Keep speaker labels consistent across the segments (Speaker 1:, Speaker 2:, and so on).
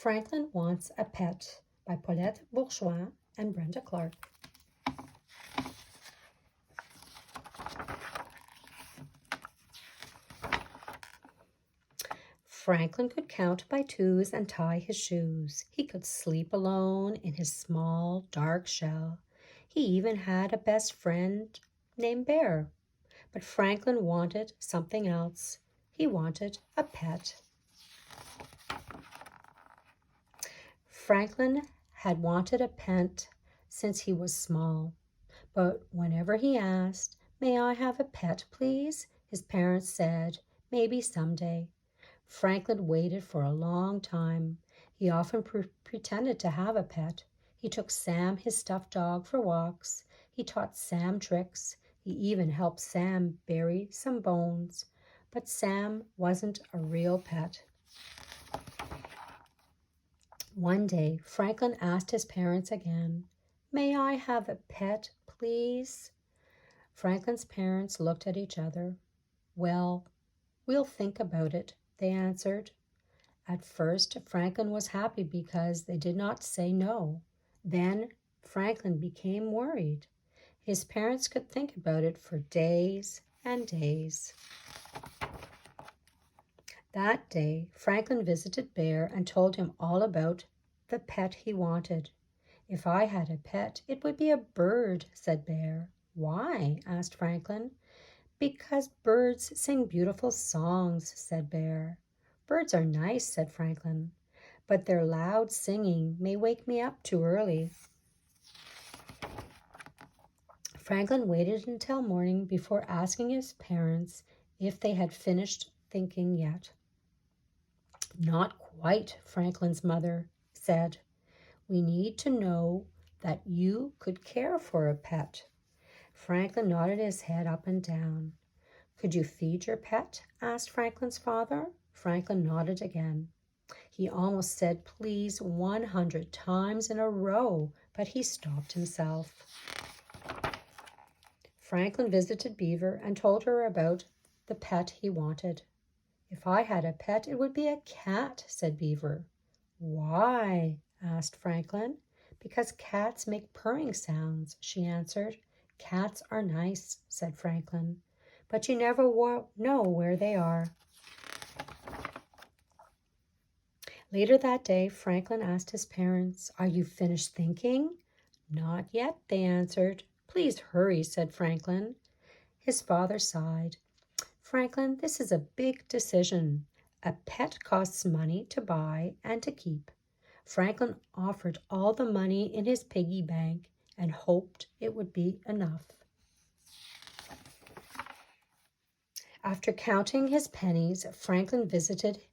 Speaker 1: Franklin Wants a Pet by Paulette, Bourgeois, and Brenda Clark. Franklin could count by twos and tie his shoes. He could sleep alone in his small, dark shell. He even had a best friend named Bear. But Franklin wanted something else. He wanted a pet. Franklin had wanted a pet since he was small. But whenever he asked, "May I have a pet, please?" his parents said, "Maybe someday." Franklin waited for a long time. He often pretended to have a pet. He took Sam, his stuffed dog, for walks. He taught Sam tricks. He even helped Sam bury some bones. But Sam wasn't a real pet. One day, Franklin asked his parents again, "May I have a pet, please?" Franklin's parents looked at each other. "Well, we'll think about it," they answered. At first, Franklin was happy because they did not say no. Then Franklin became worried. His parents could think about it for days and days. That day, Franklin visited Bear and told him all about the pet he wanted. "If I had a pet, it would be a bird," said Bear. "Why?" asked Franklin. "Because birds sing beautiful songs," said Bear. "Birds are nice," said Franklin, "but their loud singing may wake me up too early." Franklin waited until morning before asking his parents if they had finished thinking yet. "Not quite," Franklin's mother said. "We need to know that you could care for a pet." Franklin nodded his head up and down. "Could you feed your pet?" asked Franklin's father. Franklin nodded again. He almost said "please" 100 times in a row, but he stopped himself. Franklin visited Beaver and told her about the pet he wanted. "If I had a pet, it would be a cat," said Beaver. "Why?" asked Franklin. "Because cats make purring sounds," she answered. "Cats are nice," said Franklin, "but you never know where they are." Later that day, Franklin asked his parents, "Are you finished thinking?" "Not yet," they answered. "Please hurry," said Franklin. His father sighed. "Franklin, this is a big decision. A pet costs money to buy and to keep." Franklin offered all the money in his piggy bank and hoped it would be enough. After counting his pennies, Franklin visited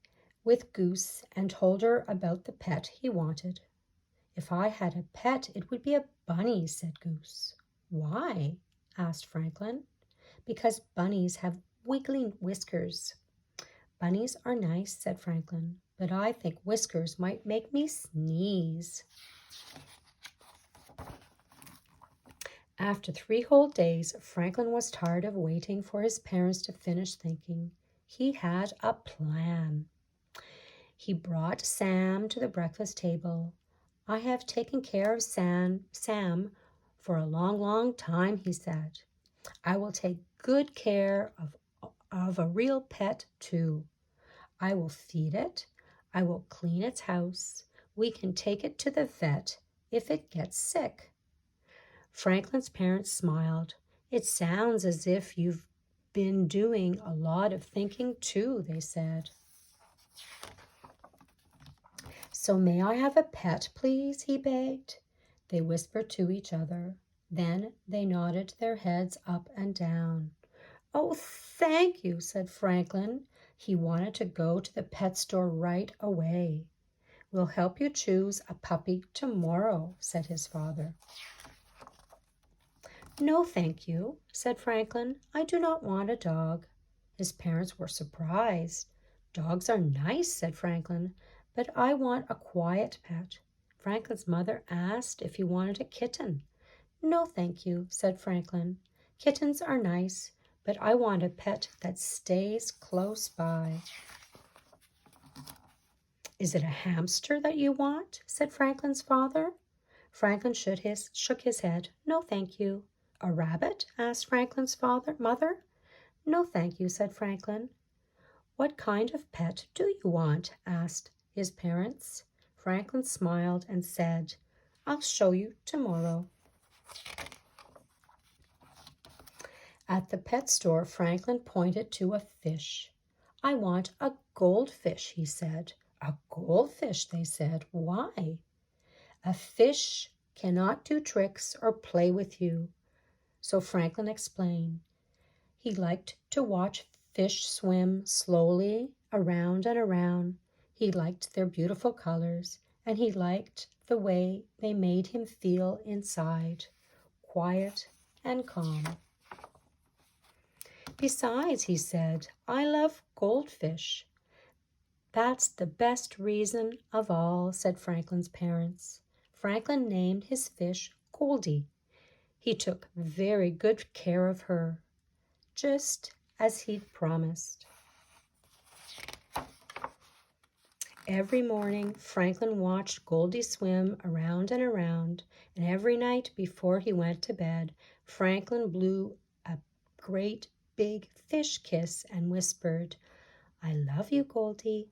Speaker 1: with Goose and told her about the pet he wanted. "If I had a pet, it would be a bunny," said Goose. "Why?" asked Franklin. "Because bunnies have wiggly whiskers." "Bunnies are nice," said Franklin, "but I think whiskers might make me sneeze." After 3 whole days, Franklin was tired of waiting for his parents to finish thinking. He had a plan. He brought Sam to the breakfast table. "I have taken care of Sam for a long, long time," he said. "I will take good care of a real pet too. I will feed it. I will clean its house. We can take it to the vet if it gets sick." Franklin's parents smiled. "It sounds as if you've been doing a lot of thinking too," they said. "So may I have a pet, please?" he begged. They whispered to each other. Then they nodded their heads up and down. "Oh, thank you," said Franklin. He wanted to go to the pet store right away. "We'll help you choose a puppy tomorrow," said his father. "No, thank you," said Franklin. "I do not want a dog." His parents were surprised. "Dogs are nice," said Franklin, "but I want a quiet pet." Franklin's mother asked if he wanted a kitten. "No, thank you," said Franklin. "Kittens are nice, but I want a pet that stays close by." Is it a hamster that you want? Said Franklin's father. Franklin shook his head. No, thank you. A rabbit? Asked Franklin's mother. No, thank you, said Franklin. What kind of pet do you want? Asked his parents. Franklin smiled and said, I'll show you tomorrow. At the pet store, Franklin pointed to a fish. I want a goldfish, he said. A goldfish, they said. Why? A fish cannot do tricks or play with you. So Franklin explained. He liked to watch fish swim slowly around and around. He liked their beautiful colors, and he liked the way they made him feel inside, quiet and calm. Besides, he said, I love goldfish. That's the best reason of all, said Franklin's parents. Franklin named his fish Goldie. He took very good care of her, just as he'd promised. Every morning, Franklin watched Goldie swim around and around, and every night before he went to bed, Franklin blew a great big fish kiss and whispered, I love you, Goldie.